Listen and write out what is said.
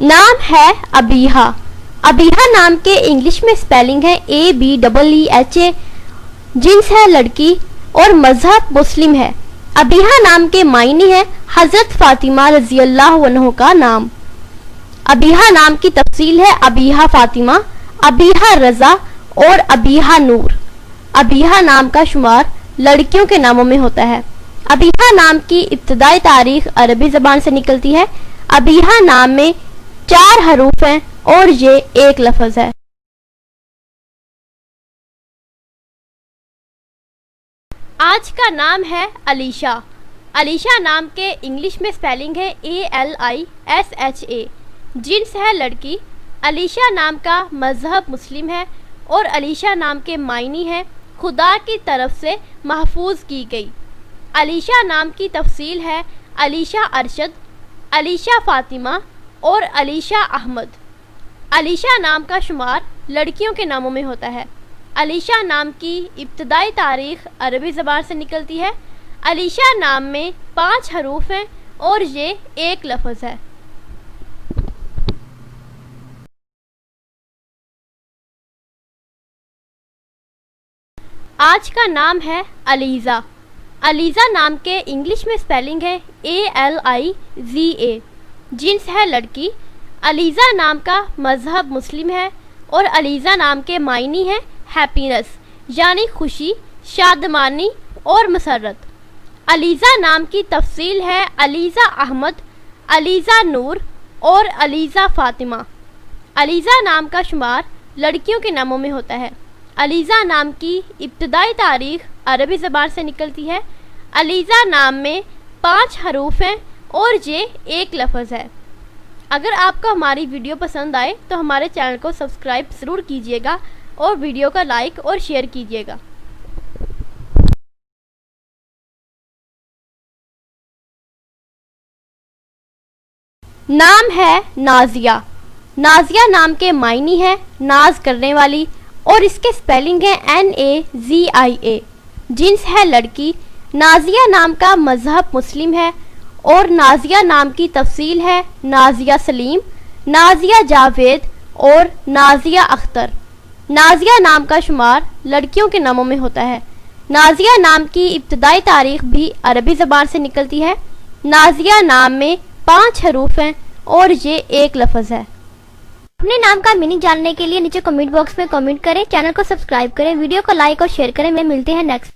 नाम है अबीहा। अबीहा नाम के इंग्लिश में स्पेलिंग है ABEEHA। जिन्स है लड़की और मजहब मुस्लिम है। अबीहा नाम के मायने है हजरत फातिमा रजी अल्लाह अन्हा का नाम। अबीहा नाम की तफसील है अबीहा फातिमा, अबीहा रजा और अबीहा नूर। अबीहा नाम का शुमार लड़कियों के नामों में होता है। अबीहा नाम की इब्तदाई तारीख अरबी ज़बान से निकलती है। अबीहा नाम में 4 हरूफ हैं और ये एक लफ्ज़ है। आज का नाम है अलीशा। अलीशा नाम के इंग्लिश में स्पेलिंग है ALISHA। जिन्स है लड़की। अलीशा नाम का मजहब मुस्लिम है और अलीशा नाम के मायने है खुदा की तरफ से महफूज की गई। अलीशा नाम की तफसील है अलीशा अरशद, अलीशा फातिमा और अलीशा अहमद। अलीशा नाम का शुमार लड़कियों के नामों में होता है। अलीशा नाम की इब्तदाई तारीख अरबी ज़बान से निकलती है। अलीशा नाम में 5 हरूफ हैं और ये एक लफ्ज़ है। आज का नाम है अलीज़ा। अलीज़ा नाम के इंग्लिश में स्पेलिंग है ALIZA। जिन्स है लड़की। अलीज़ा नाम का मजहब मुस्लिम है और अलीज़ा नाम के मायने हैं हैप्पीनेस यानी खुशी, शादमानी और मसरत। अलीज़ा नाम की तफसील है अलीज़ा अहमद, अलीज़ा नूर और अलीज़ा फातिमा। अलीज़ा नाम का शुमार लड़कियों के नामों में होता है। अलीज़ा नाम की इब्तदाई तारीख अरबी ज़बान से निकलती है। अलीज़ा नाम में 5 हरूफ हैं और ये एक लफ्ज़ है। अगर आपको हमारी वीडियो पसंद आए तो हमारे चैनल को सब्सक्राइब ज़रूर कीजिएगा और वीडियो का लाइक और शेयर कीजिएगा। नाम है नाजिया। नाजिया नाम के मायने है नाज करने वाली और इसके स्पेलिंग है NAZIA। जिन्स है लड़की। नाजिया नाम का मजहब मुस्लिम है और नाजिया नाम की तफसील है नाजिया सलीम, नाजिया जावेद और नाजिया अख्तर। नाजिया नाम का शुमार लड़कियों के नामों में होता है। नाजिया नाम की इब्तदाई तारीख भी अरबी ज़बान से निकलती है। नाजिया नाम में 5 हरूफ हैं और ये एक लफ्ज़ है। अपने नाम का मीनिंग जानने के लिए नीचे कमेंट बॉक्स में कमेंट करें, चैनल को सब्सक्राइब करें, वीडियो को लाइक और शेयर करें। मिलते हैं नेक्स्ट